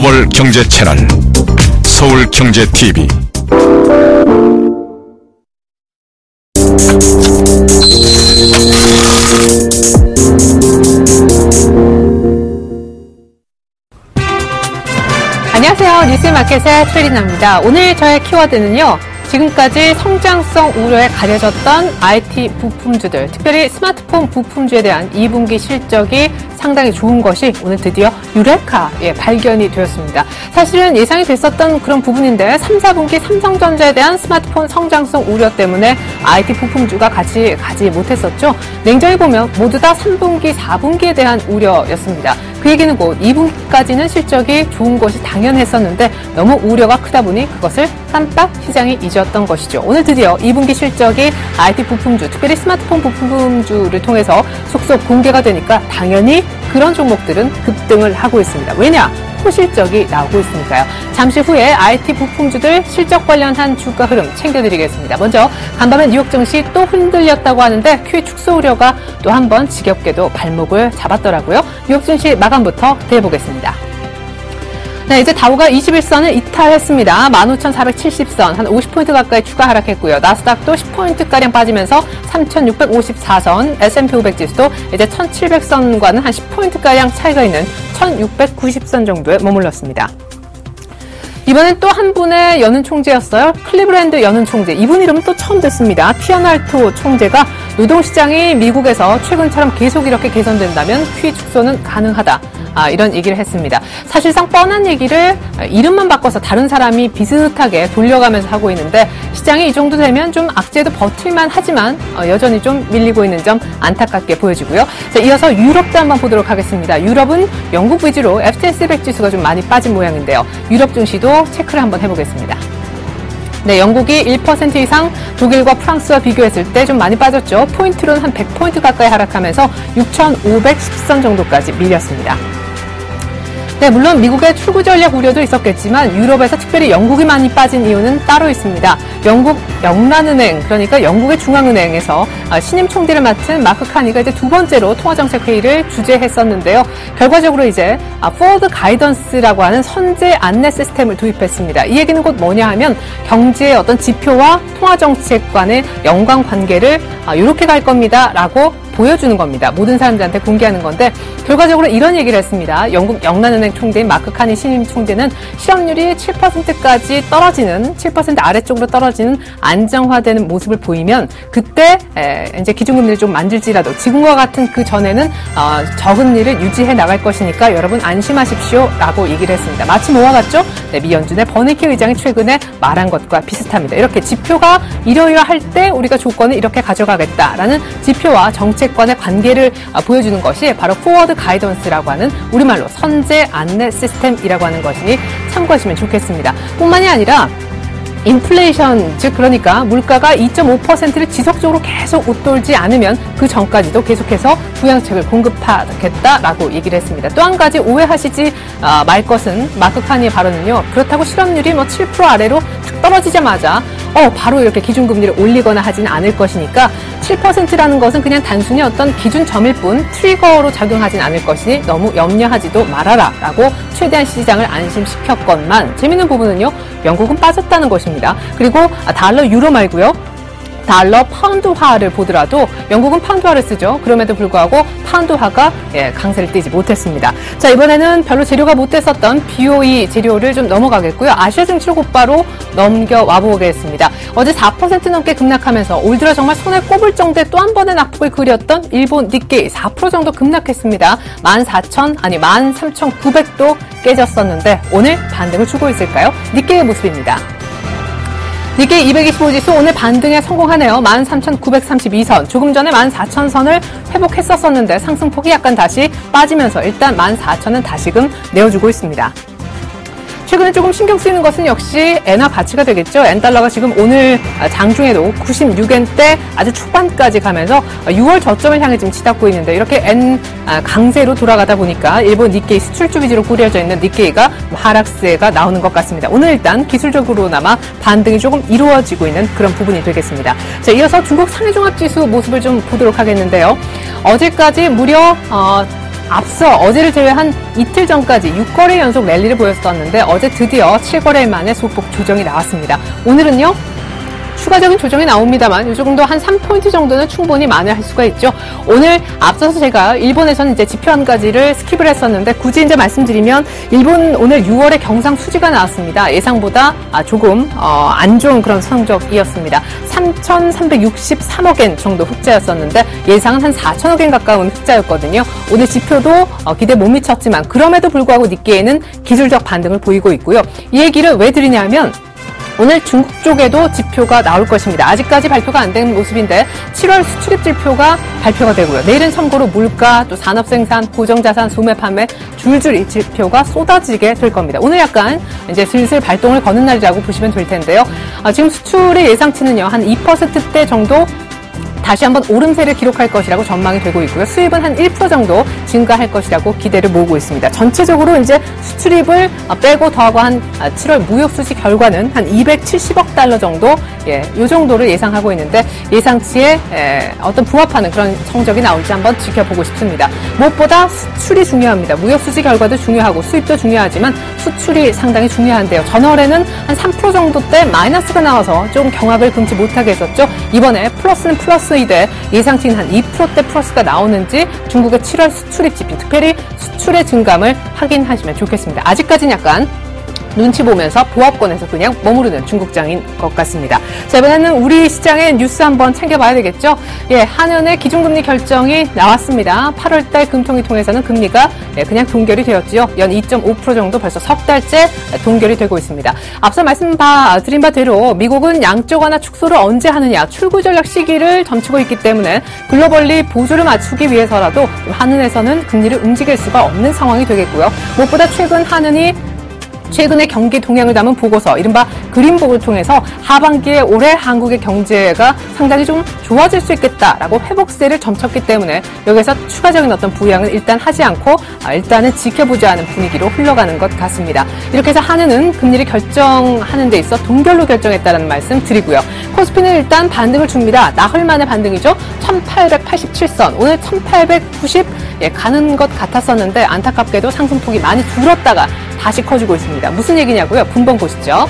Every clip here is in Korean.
글로벌 경제 채널 서울경제TV. 안녕하세요. 뉴스마켓의 최리나입니다. 오늘 저의 키워드는요, 지금까지 성장성 우려에 가려졌던 IT 부품주들, 특별히 스마트폰 부품주에 대한 2분기 실적이 상당히 좋은 것이 오늘 드디어 유레카에 발견이 되었습니다. 사실은 예상이 됐었던 그런 부분인데 3, 4분기 삼성전자에 대한 스마트폰 성장성 우려 때문에 IT 부품주가 같이 가지 못했었죠. 냉정히 보면 모두 다 3분기, 4분기에 대한 우려였습니다. 그 얘기는 곧 2분기까지는 실적이 좋은 것이 당연했었는데 너무 우려가 크다 보니 그것을 깜빡 시장이 잊었던 것이죠. 오늘 드디어 2분기 실적이 IT 부품주, 특별히 스마트폰 부품주를 통해서 속속 공개가 되니까 당연히 그런 종목들은 급등을 하고 있습니다. 왜냐? 호실적이 나오고 있으니까요. 잠시 후에 IT 부품주들 실적 관련한 주가 흐름 챙겨드리겠습니다. 먼저 간밤에 뉴욕 증시 또 흔들렸다고 하는데 QE 축소 우려가 또 한 번 지겹게도 발목을 잡았더라고요. 뉴욕 증시 마감부터 대보겠습니다. 네, 이제 다우가 21선을 이탈했습니다. 15,470선, 한 50포인트 가까이 추가 하락했고요. 나스닥도 10포인트가량 빠지면서 3,654선, S&P 500 지수도 이제 1,700선과는 한 10포인트가량 차이가 있는 1,690선 정도에 머물렀습니다. 이번엔 또 한 분의 연은 총재였어요. 클리브랜드 연은 총재. 이분 이름은 또 처음 듣습니다. 티어날토 총재가 노동시장이 미국에서 최근처럼 계속 이렇게 개선된다면 QE 축소는 가능하다. 이런 얘기를 했습니다. 사실상 뻔한 얘기를 이름만 바꿔서 다른 사람이 비슷하게 돌려가면서 하고 있는데 시장이 이 정도 되면 좀 악재도 버틸만 하지만 여전히 좀 밀리고 있는 점 안타깝게 보여지고요. 자, 이어서 유럽도 한번 보도록 하겠습니다. 유럽은 영국 위주로 FTSE 100 지수가 좀 많이 빠진 모양인데요. 유럽 증시도 체크를 한번 해보겠습니다. 네, 영국이 1% 이상 독일과 프랑스와 비교했을 때 좀 많이 빠졌죠. 포인트로는 한 100포인트 가까이 하락하면서 6,510선 정도까지 밀렸습니다. 네, 물론 미국의 출구 전략 우려도 있었겠지만 유럽에서 특별히 영국이 많이 빠진 이유는 따로 있습니다. 영국 영란은행, 그러니까 영국의 중앙은행에서 신임 총재를 맡은 마크 카니가 이제 두 번째로 통화정책회의를 주재했었는데요. 결과적으로 이제 포워드 가이던스라고 하는 선제 안내 시스템을 도입했습니다. 이 얘기는 곧 뭐냐 하면 경제의 어떤 지표와 통화정책 간의 연관관계를 이렇게 갈 겁니다라고 보여주는 겁니다. 모든 사람들한테 공개하는 건데 결과적으로 이런 얘기를 했습니다. 영국 영란은행 총재인 마크 카니 신임 총재는 실업률이 7%까지 떨어지는 7% 아래쪽으로 떨어지는 안정화되는 모습을 보이면 그때 이제 기준금리를 좀 만질지라도 지금과 같은 그 전에는 저금리를 유지해 나갈 것이니까 여러분 안심하십시오라고 얘기를 했습니다. 마치 뭐와 같죠? 네, 미 연준의 버네키 의장이 최근에 말한 것과 비슷합니다. 이렇게 지표가 이러이러할 때 우리가 조건을 이렇게 가져가겠다라는 지표와 정책관의 관계를 보여주는 것이 바로 포워드 가이던스라고 하는 우리말로 선제 안내 시스템이라고 하는 것이니 참고하시면 좋겠습니다. 뿐만이 아니라 인플레이션, 즉 그러니까 물가가 2.5%를 지속적으로 계속 웃돌지 않으면 그 전까지도 계속해서 부양책을 공급하겠다라고 얘기를 했습니다. 또 한 가지 오해하시지 말 것은 마크 카니의 발언은요. 그렇다고 실업률이 7% 아래로 탁 떨어지자마자 바로 이렇게 기준금리를 올리거나 하지는 않을 것이니까 7%라는 것은 그냥 단순히 어떤 기준점일 뿐 트리거로 작용하진 않을 것이니 너무 염려하지도 말아라 라고 최대한 시장을 안심시켰건만 재밌는 부분은요. 영국은 빠졌다는 것입니다. 그리고 달러 유로 말고요. 달러 파운드화를 보더라도 영국은 파운드화를 쓰죠. 그럼에도 불구하고 파운드화가 강세를 띠지 못했습니다. 자, 이번에는 별로 재료가 못 됐었던 BOE 재료를 좀 넘어가겠고요. 아시아 증시로 곧바로 넘겨와 보겠습니다. 어제 4% 넘게 급락하면서 올 들어 정말 손에 꼽을 정도의 또 한 번의 낙폭을 그렸던 일본 니케이 4% 정도 급락했습니다. 13,900도 깨졌었는데 오늘 반등을 주고 있을까요? 니케이의 모습입니다. 니케이 225 지수 오늘 반등에 성공하네요. 13,932선. 조금 전에 14,000선을 회복했었었는데 상승폭이 약간 다시 빠지면서 일단 14,000은 다시금 내어주고 있습니다. 최근에 조금 신경 쓰이는 것은 역시 엔화 가치가 되겠죠. 엔달러가 지금 오늘 장중에도 96엔대 아주 초반까지 가면서 6월 저점을 향해 지금 치닫고 있는데 이렇게 엔 강세로 돌아가다 보니까 일본 니케이 수출주 위주로 꾸려져 있는 니케이가 하락세가 나오는 것 같습니다. 오늘 일단 기술적으로나마 반등이 조금 이루어지고 있는 그런 부분이 되겠습니다. 자, 이어서 중국 상해종합지수 모습을 좀 보도록 하겠는데요. 어제까지 무려 앞서 어제를 제외한 이틀 전까지 6거래 연속 랠리를 보였었는데 어제 드디어 7거래일 만에 소폭 조정이 나왔습니다. 오늘은요. 추가적인 조정이 나옵니다만 이 정도 한 3포인트 정도는 충분히 만회할 수가 있죠. 오늘 앞서서 제가 일본에서는 이제 지표 한 가지를 스킵을 했었는데 굳이 이제 말씀드리면 일본 오늘 6월에 경상 수지가 나왔습니다. 예상보다 조금 안 좋은 그런 성적이었습니다. 3,363억 엔 정도 흑자였었는데 예상은 한 4천억 엔 가까운 흑자였거든요. 오늘 지표도 기대에 못 미쳤지만 그럼에도 불구하고 니케이는 기술적 반등을 보이고 있고요. 이 얘기를 왜 드리냐면 오늘 중국 쪽에도 지표가 나올 것입니다. 아직까지 발표가 안 된 모습인데 7월 수출입 지표가 발표가 되고요. 내일은 참고로 물가, 또 산업생산, 고정자산, 소매 판매 줄줄이 지표가 쏟아지게 될 겁니다. 오늘 약간 이제 슬슬 발동을 거는 날이라고 보시면 될 텐데요. 지금 수출의 예상치는요. 한 2%대 정도 다시 한번 오름세를 기록할 것이라고 전망이 되고 있고요. 수입은 한 1% 정도 증가할 것이라고 기대를 모으고 있습니다. 전체적으로 이제 수출입을 빼고 더하고 한 7월 무역수지 결과는 한 270억 달러 정도, 이 정도를 예상하고 있는데 예상치에 어떤 부합하는 그런 성적이 나올지 한번 지켜보고 싶습니다. 무엇보다 수출이 중요합니다. 무역수지 결과도 중요하고 수입도 중요하지만 수출이 상당히 중요한데요. 전월에는 한 3% 정도대 마이너스가 나와서 좀 경합을 금치 못하게 했었죠. 이번에 플러스는 플러스이되 예상치는 한 2%대 플러스가 나오는지 중국의 7월 수출입 지표, 특별히 수출의 증감을 확인하시면 좋겠습니다. 아직까지는 약간 눈치 보면서 보합권에서 그냥 머무르는 중국장인 것 같습니다. 자, 이번에는 우리 시장의 뉴스 한번 챙겨봐야 되겠죠? 한은의 기준금리 결정이 나왔습니다. 8월달 금통위 통해서는 금리가 그냥 동결이 되었지요. 연 2.5% 정도 벌써 석 달째 동결이 되고 있습니다. 앞서 말씀드린 바대로 미국은 양적 완화 축소를 언제 하느냐, 출구 전략 시기를 점치고 있기 때문에 글로벌리 보조를 맞추기 위해서라도 한은에서는 금리를 움직일 수가 없는 상황이 되겠고요. 무엇보다 최근의 경기 동향을 담은 보고서, 이른바 그린북을 통해서 하반기에 올해 한국의 경제가 상당히 좀 좋아질 수 있겠다라고 회복세를 점쳤기 때문에 여기서 추가적인 어떤 부양은 일단 하지 않고 일단은 지켜보자는 분위기로 흘러가는 것 같습니다. 이렇게 해서 한은은 금리를 결정하는 데 있어 동결로 결정했다는 말씀 드리고요. 코스피는 일단 반등을 줍니다. 나흘 만의 반등이죠. 1887선, 오늘 1890 가는 것 같았었는데 안타깝게도 상승폭이 많이 줄었다가 다시 커지고 있습니다. 무슨 얘기냐고요? 분봉 보시죠.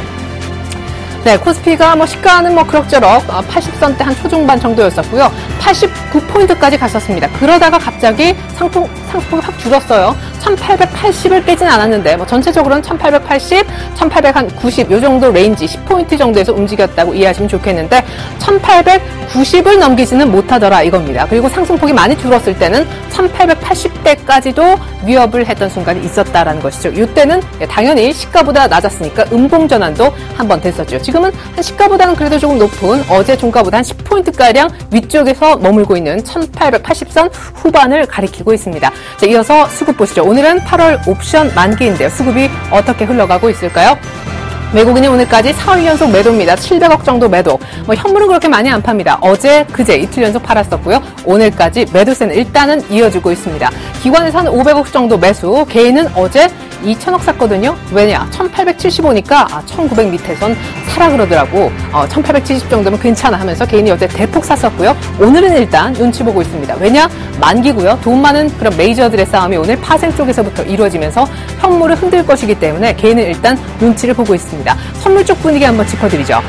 네, 코스피가 시가는 그럭저럭 80선대 한 초중반 정도였었고요. 89포인트까지 갔었습니다. 그러다가 갑자기 상승폭이 확 줄었어요. 1880을 깨진 않았는데 전체적으로는 1880, 1890 요 정도 레인지 10포인트 정도에서 움직였다고 이해하시면 좋겠는데 1890을 넘기지는 못하더라 이겁니다. 그리고 상승폭이 많이 줄었을 때는 1880대까지도 위협을 했던 순간이 있었다라는 것이죠. 이때는 당연히 시가보다 낮았으니까 음봉전환도 한번 됐었죠. 지금은 한 시가보다는 그래도 조금 높은 어제 종가보다 한 10포인트가량 위쪽에서 머물고 있는 1880선 후반을 가리키고 있습니다. 자, 이어서 수급 보시죠. 오늘은 8월 옵션 만기인데요. 수급이 어떻게 흘러가고 있을까요? 외국인이 오늘까지 4일 연속 매도입니다. 700억 정도 매도. 현물은 그렇게 많이 안 팝니다. 어제, 그제 이틀 연속 팔았었고요. 오늘까지 매도세는 일단은 이어지고 있습니다. 기관에서는 500억 정도 매수, 개인은 어제 2천억 샀거든요. 왜냐? 1875니까 1900 밑에선 사라 그러더라고. 1870 정도면 괜찮아 하면서 개인이 어제 대폭 샀었고요. 오늘은 일단 눈치 보고 있습니다. 왜냐? 만기고요. 돈 많은 그런 메이저들의 싸움이 오늘 파생 쪽에서부터 이루어지면서 현물을 흔들 것이기 때문에 개인은 일단 눈치를 보고 있습니다. 선물 쪽 분위기 한번 짚어드리죠.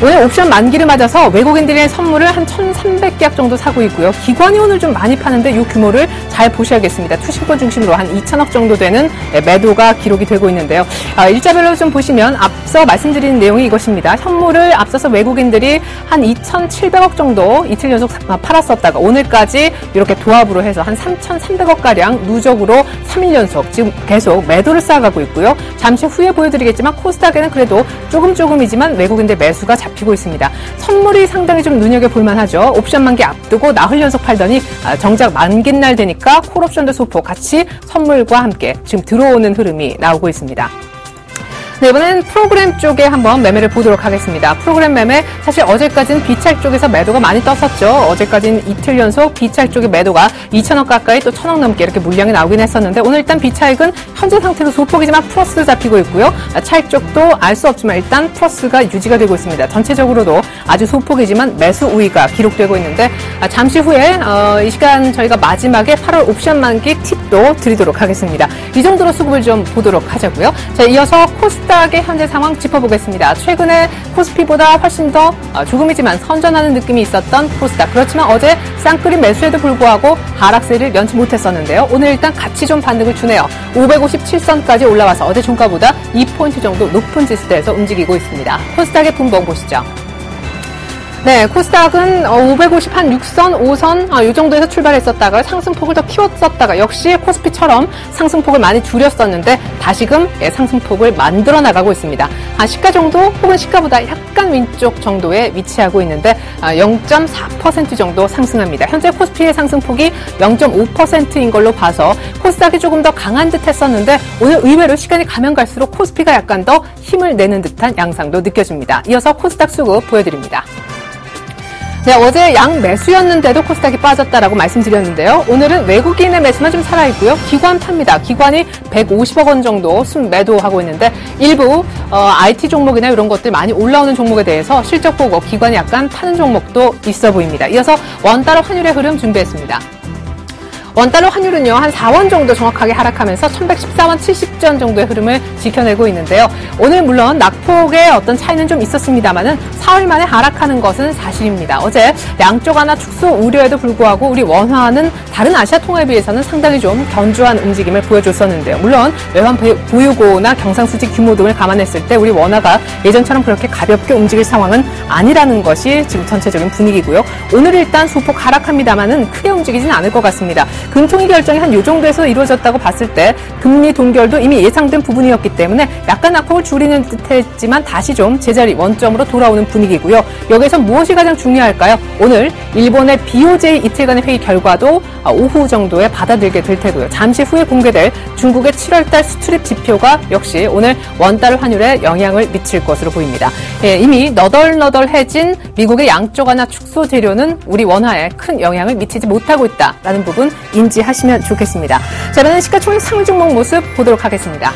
오늘 옵션 만기를 맞아서 외국인들의 선물을 한 1,300계약 정도 사고 있고요. 기관이 오늘 좀 많이 파는데 이 규모를 잘 보셔야겠습니다. 투신권 중심으로 한 2천억 정도 되는 매도가 기록이 되고 있는데요. 일자별로 좀 보시면 앞서 말씀드린 내용이 이것입니다. 현물을 앞서서 외국인들이 한 2,700억 정도 이틀 연속 팔았었다가 오늘까지 이렇게 도합으로 해서 한 3,300억가량 누적으로 3일 연속 지금 계속 매도를 쌓아가고 있고요. 잠시 후에 보여드리겠지만 코스닥에는 그래도 조금이지만 외국인들 매수가 잡히고 있습니다. 선물이 상당히 좀 눈여겨볼 만하죠. 옵션 만기 앞두고 나흘 연속 팔더니 정작 만기날 되니까 콜옵션도 소폭 같이 선물과 함께 지금 들어오는 흐름이 나오고 있습니다. 네, 이번엔 프로그램 쪽에 한번 매매를 보도록 하겠습니다. 프로그램 매매, 사실 어제까지는 비차익 쪽에서 매도가 많이 떴었죠. 어제까지는 이틀 연속 비차익 쪽의 매도가 2,000원 가까이 또 1,000원 넘게 이렇게 물량이 나오긴 했었는데, 오늘 일단 비차익은 현재 상태로 소폭이지만 플러스를 잡히고 있고요. 차익 쪽도 알 수 없지만 일단 플러스가 유지가 되고 있습니다. 전체적으로도 아주 소폭이지만 매수 우위가 기록되고 있는데, 잠시 후에 이 시간 저희가 마지막에 8월 옵션 만기 팁도 드리도록 하겠습니다. 이 정도로 수급을 좀 보도록 하자고요. 자, 이어서 코스닥의 현재 상황 짚어보겠습니다. 최근에 코스피보다 훨씬 더 조금이지만 선전하는 느낌이 있었던 코스닥. 그렇지만 어제 쌍끌이 매수에도 불구하고 하락세를 면치 못했었는데요. 오늘 일단 같이 좀 반등을 주네요. 557선까지 올라와서 어제 종가보다 2포인트 정도 높은 지수대에서 움직이고 있습니다. 코스닥의 분봉 보시죠. 네, 코스닥은 550 한 6선, 5선 이 정도에서 출발했었다가 상승폭을 더 키웠었다가 역시 코스피처럼 상승폭을 많이 줄였었는데 다시금 상승폭을 만들어 나가고 있습니다. 한 시가 정도 혹은 시가보다 약간 왼쪽 정도에 위치하고 있는데 0.4% 정도 상승합니다. 현재 코스피의 상승폭이 0.5%인 걸로 봐서 코스닥이 조금 더 강한 듯 했었는데 오늘 의외로 시간이 가면 갈수록 코스피가 약간 더 힘을 내는 듯한 양상도 느껴집니다. 이어서 코스닥 수급 보여드립니다. 네, 어제 양매수였는데도 코스닥이 빠졌다라고 말씀드렸는데요. 오늘은 외국인의 매수만 좀 살아있고요. 기관 팝니다. 기관이 150억 원 정도 순매도하고 있는데 일부 IT 종목이나 이런 것들 많이 올라오는 종목에 대해서 실적 보고 기관이 약간 파는 종목도 있어 보입니다. 이어서 원달러 환율의 흐름 준비했습니다. 원달러 환율은요, 한 4원 정도 정확하게 하락하면서 1114원 70전 정도의 흐름을 지켜내고 있는데요. 오늘 물론 낙폭의 어떤 차이는 좀 있었습니다만은 사흘 만에 하락하는 것은 사실입니다. 어제 양쪽 하나 축소 우려에도 불구하고 우리 원화는 다른 아시아 통화에 비해서는 상당히 좀 견조한 움직임을 보여줬었는데요. 물론 외환 보유고나 경상수지 규모 등을 감안했을 때 우리 원화가 예전처럼 그렇게 가볍게 움직일 상황은 아니라는 것이 지금 전체적인 분위기고요. 오늘 일단 소폭 하락합니다만은 크게 움직이진 않을 것 같습니다. 금통위 결정이 한 요 정도에서 이루어졌다고 봤을 때 금리 동결도 이미 예상된 부분이었기 때문에 약간 낙폭을 줄이는 듯했지만 다시 좀 제자리 원점으로 돌아오는 분위기고요. 여기서 무엇이 가장 중요할까요? 오늘 일본의 BOJ 이틀간의 회의 결과도 오후 정도에 받아들게 될 테고요. 잠시 후에 공개될 중국의 7월달 수출입 지표가 역시 오늘 원달러 환율에 영향을 미칠 것으로 보입니다. 예, 이미 너덜너덜해진 미국의 양쪽 하나 축소 재료는 우리 원화에 큰 영향을 미치지 못하고 있다라는 부분 인지하시면 좋겠습니다. 자, 이번엔 시가총액 상위 종목 모습 보도록 하겠습니다.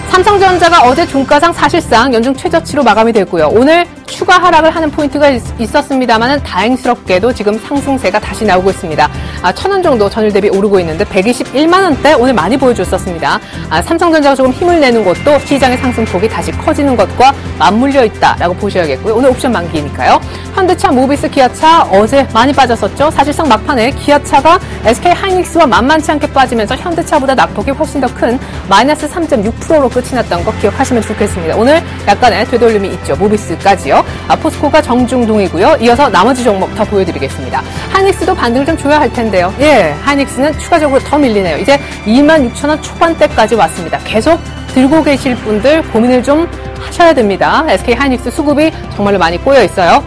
삼성전자가 어제 종가상 사실상 연중 최저치로 마감이 됐고요. 오늘 추가 하락을 하는 포인트가 있었습니다만 다행스럽게도 지금 상승세가 다시 나오고 있습니다. 1,000원 정도 전일 대비 오르고 있는데 121만 원대 오늘 많이 보여줬었습니다. 삼성전자가 조금 힘을 내는 것도 시장의 상승폭이 다시 커지는 것과 맞물려 있다라고 보셔야겠고요. 오늘 옵션 만기니까요. 현대차, 모비스, 기아차 어제 많이 빠졌었죠. 사실상 막판에 기아차가 SK하이닉스와 만만치 않게 빠지면서 현대차보다 낙폭이 훨씬 더 큰 마이너스 3.6%로 끝이 났던 거 기억하시면 좋겠습니다. 오늘 약간의 되돌림이 있죠. 모비스까지요. 포스코가 정중동이고요. 이어서 나머지 종목 더 보여드리겠습니다. 하이닉스도 반등을 좀 줘야 할 텐데요. 예, 하이닉스는 추가적으로 더 밀리네요. 이제 26,000원 초반대까지 왔습니다. 계속 들고 계실 분들 고민을 좀 하셔야 됩니다. SK하이닉스 수급이 정말로 많이 꼬여 있어요.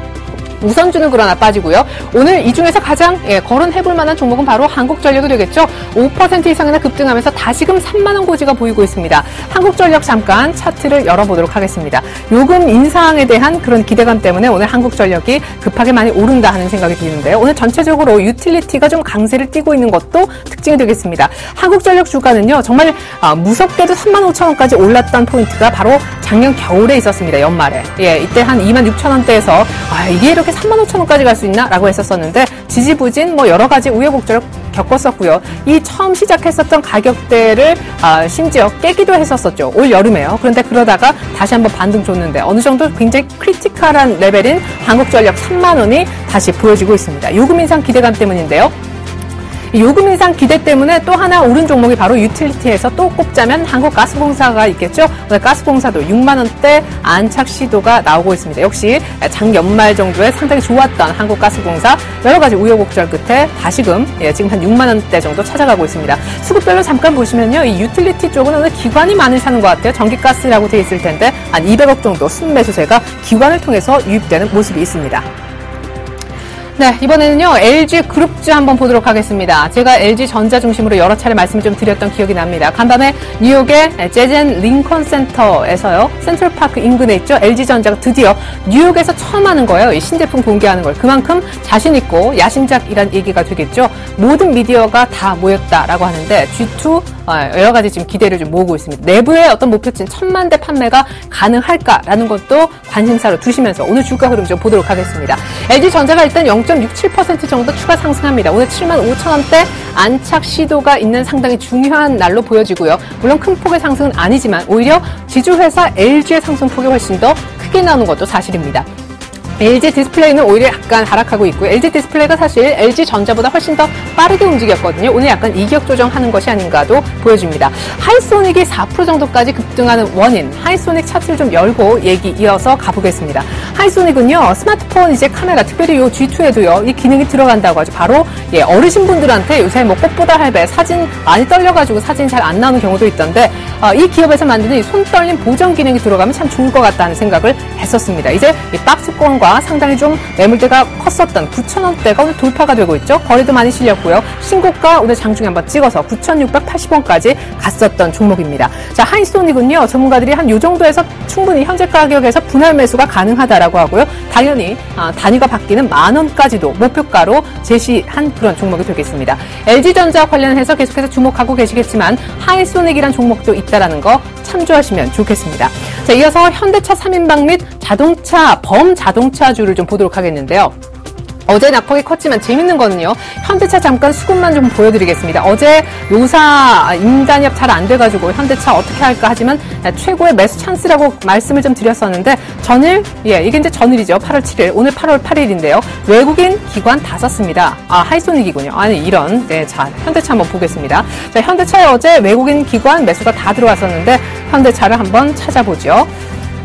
우선주는 그러나 빠지고요. 오늘 이 중에서 가장 거론해볼 만한 종목은 바로 한국전력이 되겠죠. 5% 이상이나 급등하면서 다시금 3만 원 고지가 보이고 있습니다. 한국전력 잠깐 차트를 열어보도록 하겠습니다. 요금 인상에 대한 그런 기대감 때문에 오늘 한국전력이 급하게 많이 오른다 하는 생각이 드는데요. 오늘 전체적으로 유틸리티가 좀 강세를 띠고 있는 것도 특징이 되겠습니다. 한국전력 주가는요. 정말 무섭게도 3만 5천 원까지 올랐던 포인트가 바로 작년 겨울에 있었습니다. 연말에. 예, 이때 한 2만 6천 원대에서 이게 이렇게 3만 5천 원까지 갈 수 있나? 라고 했었었는데 지지부진 여러 가지 우여곡절을 겪었었고요. 이 처음 시작했었던 가격대를 심지어 깨기도 했었었죠. 올 여름에요. 그런데 그러다가 다시 한번 반등 줬는데 어느 정도 굉장히 크리티컬한 레벨인 한국전력 3만 원이 다시 보여지고 있습니다. 요금 인상 기대감 때문인데요. 요금 인상 기대 때문에 또 하나 오른 종목이 바로 유틸리티에서 또 꼽자면 한국가스공사가 있겠죠. 오늘 가스공사도 6만 원대 안착 시도가 나오고 있습니다. 역시 작연말 정도에 상당히 좋았던 한국가스공사 여러 가지 우여곡절 끝에 다시금 지금 한 6만 원대 정도 찾아가고 있습니다. 수급별로 잠깐 보시면요. 이 유틸리티 쪽은 오늘 기관이 많이 사는 것 같아요. 전기가스라고 되어 있을 텐데 한 200억 정도 순매수세가 기관을 통해서 유입되는 모습이 있습니다. 네, 이번에는요, LG 그룹주 한번 보도록 하겠습니다. 제가 LG 전자 중심으로 여러 차례 말씀을 좀 드렸던 기억이 납니다. 간밤에 뉴욕의 재젠 링컨 센터에서요, 센트럴파크 인근에 있죠. LG 전자가 드디어 뉴욕에서 처음 하는 거예요. 이 신제품 공개하는 걸. 그만큼 자신있고 야심작이란 얘기가 되겠죠. 모든 미디어가 다 모였다라고 하는데, G2 여러 가지 지금 기대를 좀 모으고 있습니다. 내부의 어떤 목표치인 1000만 대 판매가 가능할까라는 것도 관심사로 두시면서 오늘 주가 흐름 좀 보도록 하겠습니다. LG전자가 일단 0.67% 정도 추가 상승합니다. 오늘 75,000원대 안착 시도가 있는 상당히 중요한 날로 보여지고요. 물론 큰 폭의 상승은 아니지만 오히려 지주회사 LG의 상승폭이 훨씬 더 크게 나오는 것도 사실입니다. LG 디스플레이는 오히려 약간 하락하고 있고요. LG 디스플레이가 사실 LG 전자보다 훨씬 더 빠르게 움직였거든요. 오늘 약간 이격 조정하는 것이 아닌가도 보여집니다. 하이소닉이 4% 정도까지 급등하는 원인, 하이소닉 차트를 좀 열고 얘기 이어서 가보겠습니다. 하이소닉은요, 스마트폰 이제 카메라, 특별히 요 G2에도요, 이 기능이 들어간다고 하죠. 바로 어르신분들한테 요새 뭐 꽃보다 할배 사진 많이 떨려가지고 사진 잘 안 나오는 경우도 있던데, 이 기업에서 만드는 이 손 떨림 보정 기능이 들어가면 참 좋을 것 같다는 생각을 했었습니다. 이제 이 박스권과 상당히 좀 매물대가 컸었던 9,000원대가 오늘 돌파가 되고 있죠. 거래도 많이 실렸고요. 신고가 오늘 장중에 한번 찍어서 9,680원까지 갔었던 종목입니다. 자, 하이소닉은요, 전문가들이 한 요 정도에서 충분히 현재 가격에서 분할 매수가 가능하다라고 하고요. 당연히 단위가 바뀌는 10,000원까지도 목표가로 제시한 그런 종목이 되겠습니다. LG전자 관련해서 계속해서 주목하고 계시겠지만 하이소닉이란 종목도 있다라는 거 참조하시면 좋겠습니다. 자, 이어서 현대차 3인방 및 자동차, 범자동차주를 좀 보도록 하겠는데요. 어제 낙폭이 컸지만 재밌는 거는요, 현대차 잠깐 수급만 좀 보여드리겠습니다. 어제 요사 임단협 잘 안 돼가지고 현대차 어떻게 할까 하지만 최고의 매수 찬스라고 말씀을 좀 드렸었는데, 전일, 이게 이제 전일이죠. 8월 7일, 오늘 8월 8일인데요. 외국인 기관 다 썼습니다. 하이소닉이군요. 아니, 이런. 네, 자, 현대차 한번 보겠습니다. 자, 현대차에 어제 외국인 기관 매수가 다 들어왔었는데, 현대차를 한번 찾아보죠.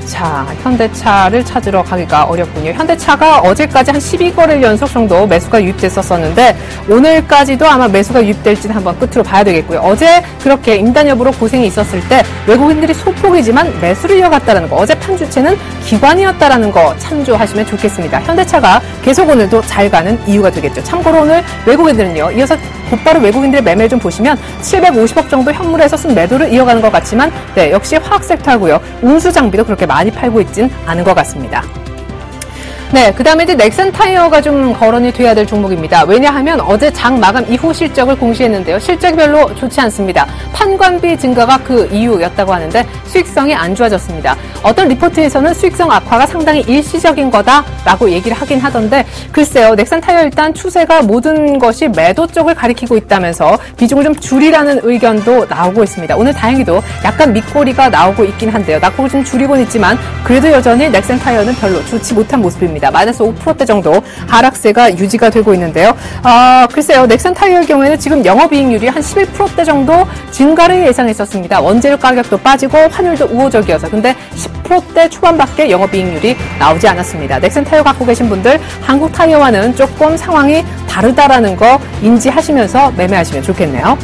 자, 현대차를 찾으러 가기가 어렵군요. 현대차가 어제까지 한 12거래일 연속 정도 매수가 유입됐었는데 오늘까지도 아마 매수가 유입될지는 한번 끝으로 봐야 되겠고요. 어제 그렇게 임단 여부로 고생이 있었을 때 외국인들이 소폭이지만 매수를 이어갔다는 거, 어제 판 주체는 기관이었다라는 거 참조하시면 좋겠습니다. 현대차가 계속 오늘도 잘 가는 이유가 되겠죠. 참고로 오늘 외국인들은요, 이어서 곧바로 외국인들의 매매를 좀 보시면 750억 정도 현물에서 쓴 매도를 이어가는 것 같지만, 네, 역시 화학 섹터하고요, 운수 장비도 그렇게 많이 팔고 있진 않은 것 같습니다. 네, 그 다음에 이제 넥센 타이어가 좀 거론이 돼야 될 종목입니다. 왜냐하면 어제 장 마감 이후 실적을 공시했는데요. 실적이 별로 좋지 않습니다. 판관비 증가가 그 이유였다고 하는데 수익성이 안 좋아졌습니다. 어떤 리포트에서는 수익성 악화가 상당히 일시적인 거다라고 얘기를 하긴 하던데, 글쎄요, 넥센 타이어 일단 추세가 모든 것이 매도 쪽을 가리키고 있다면서 비중을 좀 줄이라는 의견도 나오고 있습니다. 오늘 다행히도 약간 밑꼬리가 나오고 있긴 한데요. 낙폭을 좀 줄이곤 있지만 그래도 여전히 넥센 타이어는 별로 좋지 못한 모습입니다. 마이너스 5%대 정도 하락세가 유지가 되고 있는데요. 글쎄요, 넥센 타이어의 경우에는 지금 영업이익률이 한 11%대 정도 증가를 예상했었습니다. 원재료 가격도 빠지고 환율도 우호적이어서. 근데 10%대 초반밖에 영업이익률이 나오지 않았습니다. 넥센 타이어 갖고 계신 분들 한국 타이어와는 조금 상황이 다르다라는 거 인지하시면서 매매하시면 좋겠네요.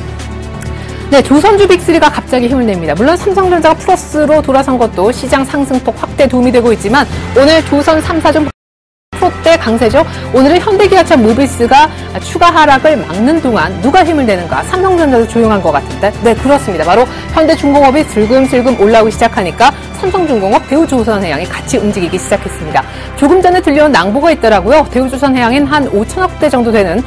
네, 조선주 빅3가 갑자기 힘을 냅니다. 물론 삼성전자가 플러스로 돌아선 것도 시장 상승폭 확대 도움이 되고 있지만 오늘 조선 3사좀 대 강세죠. 오늘은 현대기아차 모비스가 추가 하락을 막는 동안 누가 힘을 내는가? 삼성전자도 조용한 것 같은데. 네, 그렇습니다. 바로 현대중공업이 슬금슬금 올라오기 시작하니까 삼성중공업, 대우조선해양이 같이 움직이기 시작했습니다. 조금 전에 들려온 낭보가 있더라고요. 대우조선해양인 한 5천억대 정도 되는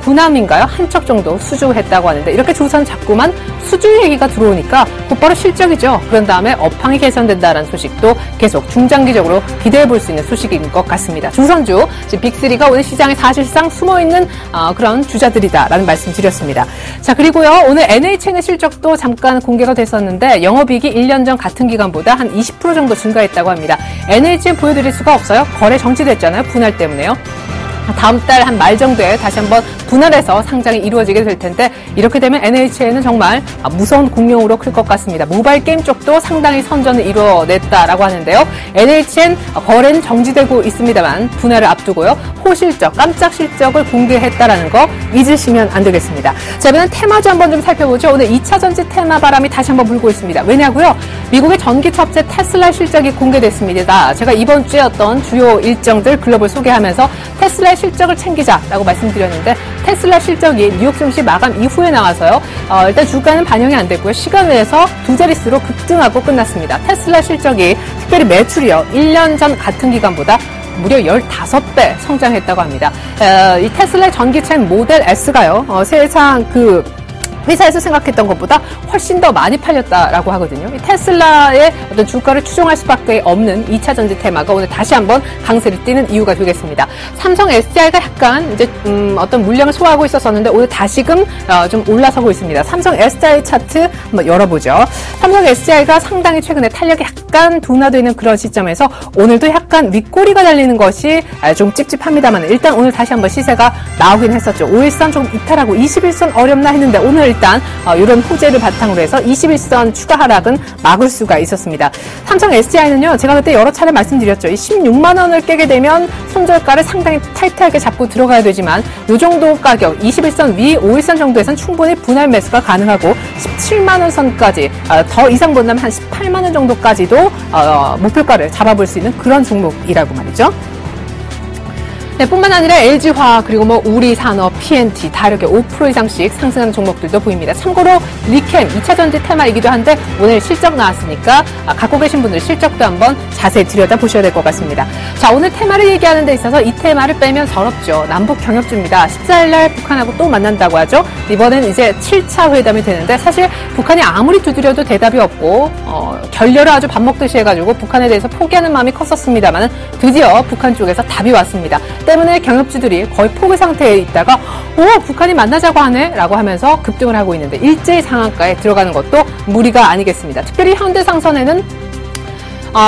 군함인가요? 한 척 정도 수주했다고 하는데, 이렇게 조선 자꾸만 수주 얘기가 들어오니까 곧바로 실적이죠. 그런 다음에 업황이 개선된다는 소식도 계속 중장기적으로 기대해 볼 수 있는 소식인 것 같습니다. 조선주, 빅3가 오늘 시장에 사실상 숨어있는 그런 주자들이다라는 말씀 드렸습니다. 자, 그리고요, 오늘 NHN의 실적도 잠깐 공개가 됐었는데 영업이익이 1년 전 같은 기간보다 한 20% 정도 증가했다고 합니다. NHN 보여드릴 수가 없어요. 거래 정지됐잖아요. 분할 때문에요. 다음 달 한 말 정도에 다시 한번 분할해서 상장이 이루어지게 될 텐데, 이렇게 되면 NHN은 정말 무서운 공룡으로 클 것 같습니다. 모바일 게임 쪽도 상당히 선전을 이루어냈다라고 하는데요. NHN 거래는 정지되고 있습니다만 분할을 앞두고요, 호실적, 깜짝 실적을 공개했다라는 거 잊으시면 안 되겠습니다. 자, 이번엔 테마주 한번 좀 살펴보죠. 오늘 2차 전지 테마 바람이 다시 한번 불고 있습니다. 왜냐고요? 미국의 전기차 업체 테슬라 실적이 공개됐습니다. 제가 이번 주에 어떤 주요 일정들 글로벌 소개하면서 테슬라의 실적을 챙기자라고 말씀드렸는데 테슬라 실적이 뉴욕 증시 마감 이후에 나와서요. 일단 주가는 반영이 안 됐고요. 시간 외에서 두 자릿수로 급등하고 끝났습니다. 테슬라 실적이 특별히 매출이요. 1년 전 같은 기간보다 무려 15배 성장했다고 합니다. 이 테슬라의 전기차인 모델 S가요. 세상 회사에서 생각했던 것보다 훨씬 더 많이 팔렸다라고 하거든요. 이 테슬라의 어떤 주가를 추종할 수밖에 없는 2차 전지 테마가 오늘 다시 한번 강세를 띠는 이유가 되겠습니다. 삼성 SDI가 약간 이제 어떤 물량을 소화하고 있었었는데 오늘 다시금 좀 올라서고 있습니다. 삼성 SDI 차트 한번 열어보죠. 삼성 SDI가 상당히 최근에 탄력이 약간 둔화되어 있는 그런 시점에서 오늘도 약간 윗꼬리가 달리는 것이 좀 찝찝합니다만 일단 오늘 다시 한번 시세가 나오긴 했었죠. 5일선 조금 이탈하고 21선 어렵나 했는데 오늘 일단 이런 호재를 바탕으로 해서 21선 추가 하락은 막을 수가 있었습니다. 삼성 SDI는요. 제가 그때 여러 차례 말씀드렸죠. 이 16만 원을 깨게 되면 손절가를 상당히 타이트하게 잡고 들어가야 되지만 이 정도 가격 21선 위 5일선 정도에선 충분히 분할 매수가 가능하고 17만 원 선까지 더 이상 본다면 한 18만 원 정도까지도 목표가를 잡아볼 수 있는 그런 종목이라고 말이죠. 네, 뿐만 아니라 LG화학 그리고 우리산업, PNT 다 이렇게 5% 이상씩 상승하는 종목들도 보입니다. 참고로 리캠 2차 전지 테마이기도 한데 오늘 실적 나왔으니까 갖고 계신 분들 실적도 한번 자세히 들여다보셔야 될 것 같습니다. 자, 오늘 테마를 얘기하는 데 있어서 이 테마를 빼면 서럽죠. 남북 경협주입니다. 14일날 북한하고 또 만난다고 하죠. 이번엔 이제 7차 회담이 되는데 사실 북한이 아무리 두드려도 대답이 없고 결렬을 아주 밥 먹듯이 해가지고 북한에 대해서 포기하는 마음이 컸었습니다만 드디어 북한 쪽에서 답이 왔습니다. 때문에 경협주들이 거의 포기 상태에 있다가 북한이 만나자고 하네 라고 하면서 급등을 하고 있는데 일제히 상한가에 들어가는 것도 무리가 아니겠습니다. 특별히 현대상선에는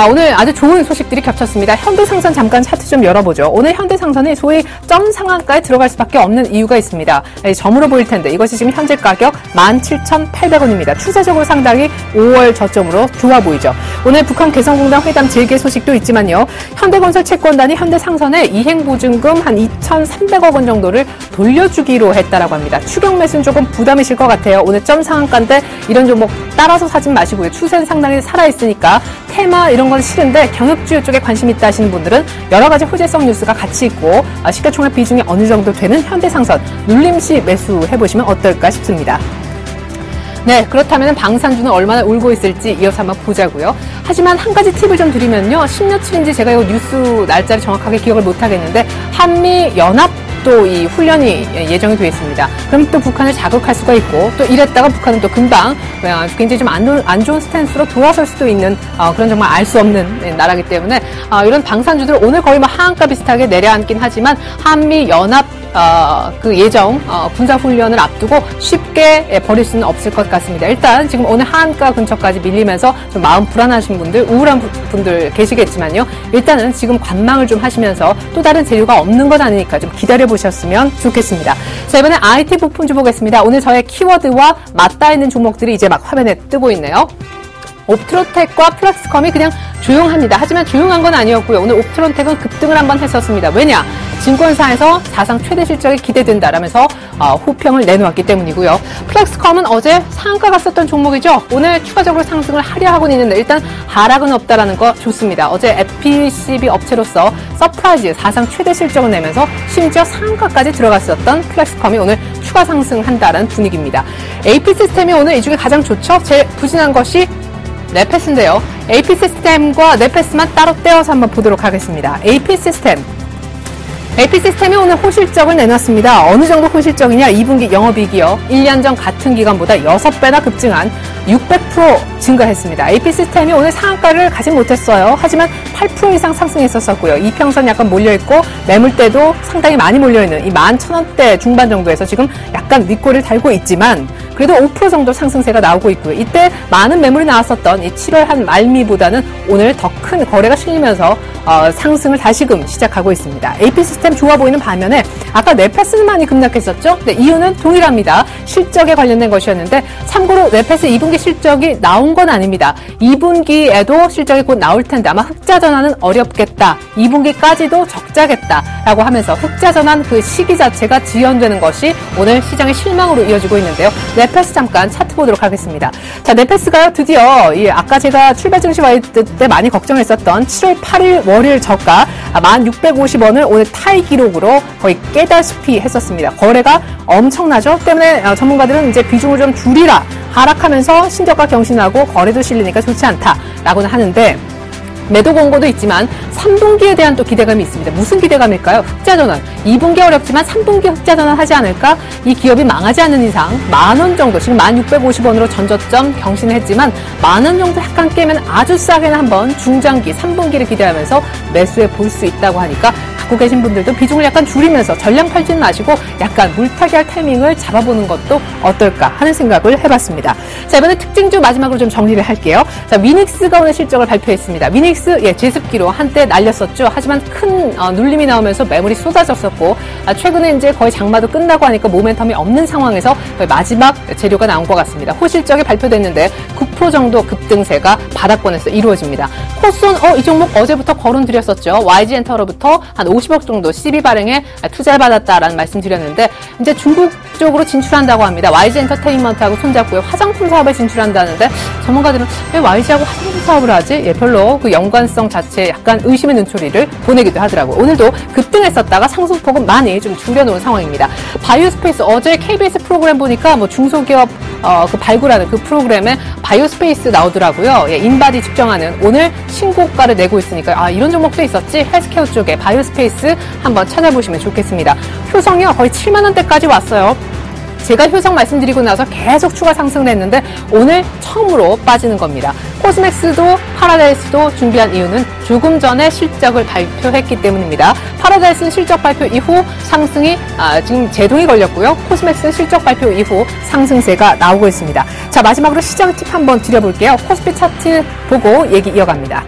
오늘 아주 좋은 소식들이 겹쳤습니다. 현대상선 잠깐 차트 좀 열어보죠. 오늘 현대상선이 소위 점 상한가에 들어갈 수밖에 없는 이유가 있습니다. 점으로 보일 텐데 이것이 지금 현재 가격 17,800원입니다. 추세적으로 상당히 5월 저점으로 좋아 보이죠. 오늘 북한 개성공단 회담 재개 소식도 있지만요. 현대건설 채권단이 현대상선에 이행보증금 한 2,300억 원 정도를 돌려주기로 했다라고 합니다. 추격 매수는 조금 부담이실 것 같아요. 오늘 점 상한가인데 이런 종목 따라서 사진 마시고요. 추세는 상당히 살아있으니까 테마 이런 건 싫은데 경협주 쪽에 관심 있다 하시는 분들은 여러 가지 호재성 뉴스가 같이 있고 시가총액 비중이 어느 정도 되는 현대상선 눌림시 매수해보시면 어떨까 싶습니다. 네, 그렇다면 방산주는 얼마나 울고 있을지 이어서 한번 보자고요. 하지만 한 가지 팁을 좀 드리면요. 10년치인지 제가 이거 뉴스 날짜를 정확하게 기억을 못하겠는데 한미연합 또 이 훈련이 예정이 되어 있습니다. 그럼 또 북한을 자극할 수가 있고 또 이랬다가 북한은 또 금방 굉장히 좀 안 좋은 스탠스로 돌아설 수도 있는 그런 정말 알 수 없는 나라이기 때문에 이런 방산주들 오늘 거의 하한가 비슷하게 내려앉긴 하지만 한미연합 그 예정 군사훈련을 앞두고 쉽게 버릴 수는 없을 것 같습니다. 일단 지금 오늘 하한가 근처까지 밀리면서 좀 마음 불안하신 분들, 우울한 분들 계시겠지만요. 일단은 지금 관망을 좀 하시면서 또 다른 재료가 없는 건 아니니까 좀 기다려보셨으면 좋겠습니다. 자, 이번에 IT 부품주 보겠습니다. 오늘 저의 키워드와 맞닿아 있는 종목들이 이제 막 화면에 뜨고 있네요. 옵트론텍과 플렉스컴이 그냥 조용합니다. 하지만 조용한 건 아니었고요. 오늘 옵트론텍은 급등을 한번 했었습니다. 왜냐? 증권사에서 사상 최대 실적이 기대된다라면서 호평을 내놓았기 때문이고요. 플렉스컴은 어제 상한가 갔었던 종목이죠. 오늘 추가적으로 상승을 하려 하고는 있는데 일단 하락은 없다라는 거 좋습니다. 어제 FPCB 업체로서 서프라이즈 사상 최대 실적을 내면서 심지어 상한가까지 들어갔었던 플렉스컴이 오늘 추가 상승한다는 분위기입니다. AP 시스템이 오늘 이 중에 가장 좋죠. 제일 부진한 것이 네페스인데요. AP 시스템과 네페스만 따로 떼어서 한번 보도록 하겠습니다. AP 시스템이 오늘 호실적을 내놨습니다. 어느 정도 호실적이냐? 2분기 영업이익이요. 1년 전 같은 기간보다 6배나 급증한 600% 증가했습니다. AP 시스템이 오늘 상한가를 가지 못했어요. 하지만 8% 이상 상승했었고요. 이평선 약간 몰려있고 매물대도 상당히 많이 몰려있는 이 11,000원대 중반 정도에서 지금 약간 윗골을 달고 있지만 그래도 5% 정도 상승세가 나오고 있고요. 이때 많은 매물이 나왔었던 이 7월 한 말미보다는 오늘 더 큰 거래가 실리면서 상승을 다시금 시작하고 있습니다. AP 시스템 좋아 보이는 반면에 아까 넷패스는 많이 급락했었죠. 네, 이유는 동일합니다. 실적에 관련된 것이었는데 참고로 넷패스 2분기 실적이 나온 건 아닙니다. 2분기에도 실적이 곧 나올 텐데 아마 흑자 전환은 어렵겠다. 2분기까지도 적자겠다라고 하면서 흑자 전환 그 시기 자체가 지연되는 것이 오늘 시장의 실망으로 이어지고 있는데요. 넷패스 잠깐 차트 보도록 하겠습니다. 자, 넷패스가요 드디어 아까 제가 출발 증시 와이드 때 많이 걱정했었던 7월 8일 월요일 저가 1,650원을 오늘 타이 기록으로 거의 깨다시피 했었습니다. 거래가 엄청나죠. 때문에 전문가들은 이제 비중을 좀 줄이라 하락하면서 신저가 경신하고 거래도 실리니까 좋지 않다라고는 하는데 매도 공고도 있지만 3분기에 대한 또 기대감이 있습니다. 무슨 기대감일까요? 흑자 전환. 2분기 어렵지만 3분기 흑자 전환 하지 않을까? 이 기업이 망하지 않는 이상 10,000원 정도, 지금 1,650원으로 전저점 경신을 했지만 10,000원 정도 약간 깨면 아주 싸게는 한번 중장기 3분기를 기대하면서 매수해 볼 수 있다고 하니까 갖고 계신 분들도 비중을 약간 줄이면서 전량 팔지는 마시고 약간 물타기 할 타이밍을 잡아보는 것도 어떨까 하는 생각을 해봤습니다. 자, 이번에 특징주 마지막으로 좀 정리를 할게요. 자, 위닉스가 오늘 실적을 발표했습니다. 위닉스, 제습기로 한때 날렸었죠. 하지만 큰 눌림이 나오면서 매물이 쏟아졌었고, 최근에 이제 거의 장마도 끝나고 하니까 모멘텀이 없는 상황에서 거의 마지막 재료가 나온 것 같습니다. 호실적이 발표됐는데 9% 정도 급등세가 바닥권에서 이루어집니다. 코스온, 이 종목 어제부터 거론드렸었죠. YG엔터로부터 한 50억 정도 CB 발행에 투자를 받았다라는 말씀 드렸는데 이제 중국 쪽으로 진출한다고 합니다. YG엔터테인먼트하고 손잡고 화장품 사업에 진출한다는데 전문가들은 왜 YG하고 화장품 사업을 하지? 별로 그 연관성 자체에 약간 의심의 눈초리를 보내기도 하더라고요. 오늘도 급등했었다가 상승폭은 많이 좀 줄여놓은 상황입니다. 바이오스페이스 어제 KBS 프로그램 보니까 뭐 중소기업 그 발굴하는 그 프로그램에 바이오스페이스 나오더라고요. 인바디 측정하는 오늘 신고가를 내고 있으니까 이런 종목도 있었지? 헬스케어 쪽에 바이오스페이스 한번 찾아보시면 좋겠습니다. 효성이요 거의 7만 원대까지 왔어요. 제가 효성 말씀드리고 나서 계속 추가 상승을 했는데 오늘 처음으로 빠지는 겁니다. 코스맥스도 파라다이스도 준비한 이유는 조금 전에 실적을 발표했기 때문입니다. 파라다이스는 실적 발표 이후 상승이 지금 제동이 걸렸고요. 코스맥스는 실적 발표 이후 상승세가 나오고 있습니다. 자, 마지막으로 시장 팁 한번 드려볼게요. 코스피 차트 보고 얘기 이어갑니다.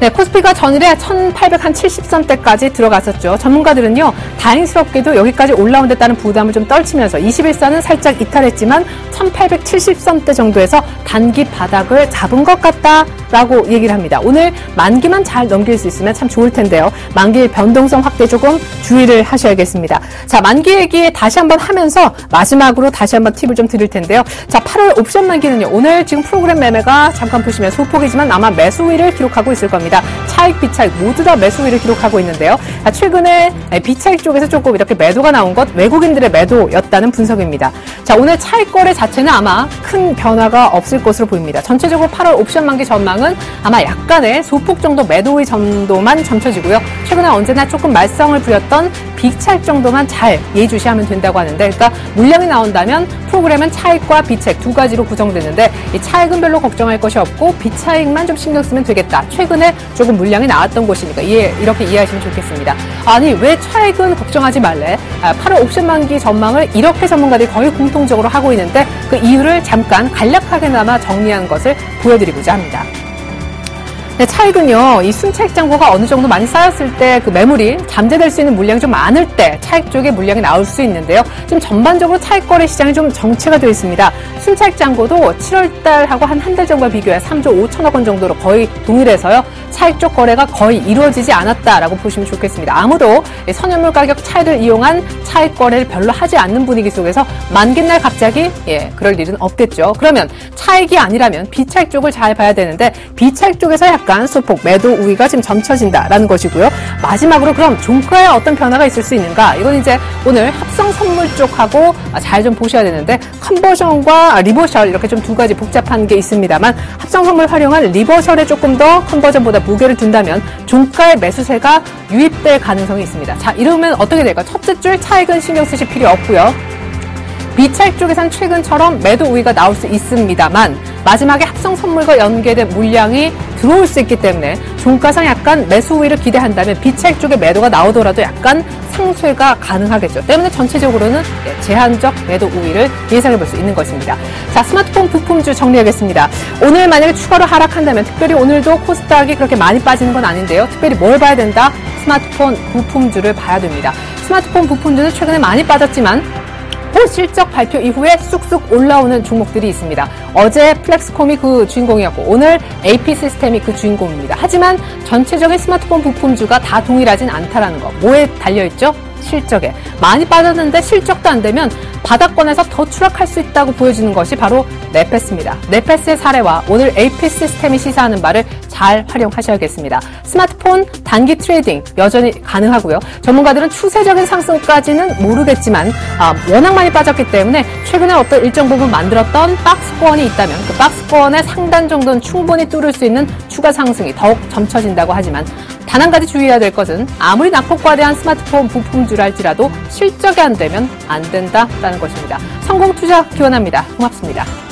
네, 코스피가 전일에 1,870선대까지 들어갔었죠. 전문가들은요, 다행스럽게도 여기까지 올라온 데 따른 부담을 좀 떨치면서 21선은 살짝 이탈했지만 1,870선대 정도에서 단기 바닥을 잡은 것 같다라고 얘기를 합니다. 오늘 만기만 잘 넘길 수 있으면 참 좋을 텐데요. 만기 변동성 확대 조금 주의를 하셔야겠습니다. 자, 만기 얘기 다시 한번 하면서 마지막으로 다시 한번 팁을 좀 드릴 텐데요. 자, 8월 옵션 만기는요, 오늘 지금 프로그램 매매가 잠깐 보시면 소폭이지만 아마 매수 우위를 기록하고 있을 겁니다. 차익, 비차익 모두 다 매수 우위를 기록하고 있는데요. 최근에 비차익 쪽에서 조금 이렇게 매도가 나온 것 외국인들의 매도였다는 분석입니다. 자, 오늘 차익 거래 자체는 아마 큰 변화가 없을 것으로 보입니다. 전체적으로 8월 옵션 만기 전망은 아마 약간의 소폭 정도 매도 우위 정도만 점쳐지고요. 최근에 언제나 조금 말썽을 부렸던 비차익 정도만 잘 예의주시하면 된다고 하는데, 그러니까 물량이 나온다면 프로그램은 차익과 비차익 두 가지로 구성되는데 이 차익은 별로 걱정할 것이 없고 비차익만 좀 신경 쓰면 되겠다. 최근에 조금 물량이 나왔던 곳이니까 이렇게 이해하시면 좋겠습니다. 아니, 왜 차익은 걱정하지 말래? 8월 옵션 만기 전망을 이렇게 전문가들이 거의 공통적으로 하고 있는데 그 이유를 잠깐 간략하게나마 정리한 것을 보여드리고자 합니다. 네, 차익은요, 이 순차익 잔고가 어느 정도 많이 쌓였을 때 그 매물이 잠재될 수 있는 물량이 좀 많을 때 차익 쪽에 물량이 나올 수 있는데요. 좀 전반적으로 차익 거래 시장이 좀 정체가 되어 있습니다. 순차익 잔고도 7월 달하고 한 달 정도와 비교해 3조 5천억 원 정도로 거의 동일해서요. 차익 쪽 거래가 거의 이루어지지 않았다라고 보시면 좋겠습니다. 아무도 선현물 가격 차이를 이용한 차익 거래를 별로 하지 않는 분위기 속에서 만기날 갑자기 그럴 일은 없겠죠. 그러면 차익이 아니라면 비차익 쪽을 잘 봐야 되는데 비차익 쪽에서 약간 소폭 매도 우위가 지금 점쳐진다라는 것이고요. 마지막으로 그럼 종가에 어떤 변화가 있을 수 있는가? 이건 이제 오늘 합성 선물 쪽하고 잘 좀 보셔야 되는데 컨버전과 리버셜 이렇게 좀 두 가지 복잡한 게 있습니다만 합성 선물 활용한 리버셜에 조금 더 컨버전보다 무게를 둔다면 종가의 매수세가 유입될 가능성이 있습니다. 자, 이러면 어떻게 될까요? 첫째 줄 차익은 신경 쓰실 필요 없고요. 비차익 쪽에선 최근처럼 매도 우위가 나올 수 있습니다만 마지막에 합성 선물과 연계된 물량이 들어올 수 있기 때문에 종가상 약간 매수 우위를 기대한다면 비차익 쪽에 매도가 나오더라도 약간 상쇄가 가능하겠죠. 때문에 전체적으로는 제한적 매도 우위를 예상해 볼 수 있는 것입니다. 자, 스마트폰 부품주 정리하겠습니다. 오늘 만약에 추가로 하락한다면 특별히 오늘도 코스닥이 그렇게 많이 빠지는 건 아닌데요. 특별히 뭘 봐야 된다? 스마트폰 부품주를 봐야 됩니다. 스마트폰 부품주는 최근에 많이 빠졌지만 실적 발표 이후에 쑥쑥 올라오는 종목들이 있습니다. 어제 플렉스콤이 그 주인공이었고 오늘 AP 시스템이 그 주인공입니다. 하지만 전체적인 스마트폰 부품주가 다 동일하진 않다라는 거. 뭐에 달려있죠? 실적에. 많이 빠졌는데 실적도 안 되면 바닥권에서 더 추락할 수 있다고 보여지는 것이 바로 네페스입니다. 네페스의 사례와 오늘 AP 시스템이 시사하는 바를 잘 활용하셔야겠습니다. 스마트폰 단기 트레이딩 여전히 가능하고요. 전문가들은 추세적인 상승까지는 모르겠지만 워낙 많이 빠졌기 때문에 최근에 어떤 일정 부분 만들었던 박스권이 있다면 그 박스권의 상단 정도는 충분히 뚫을 수 있는 추가 상승이 더욱 점쳐진다고 하지만 단 한 가지 주의해야 될 것은 아무리 낙폭과대한 스마트폰 부품주랄지라도 실적이 안 되면 안 된다라는 것입니다. 성공 투자 기원합니다. 고맙습니다.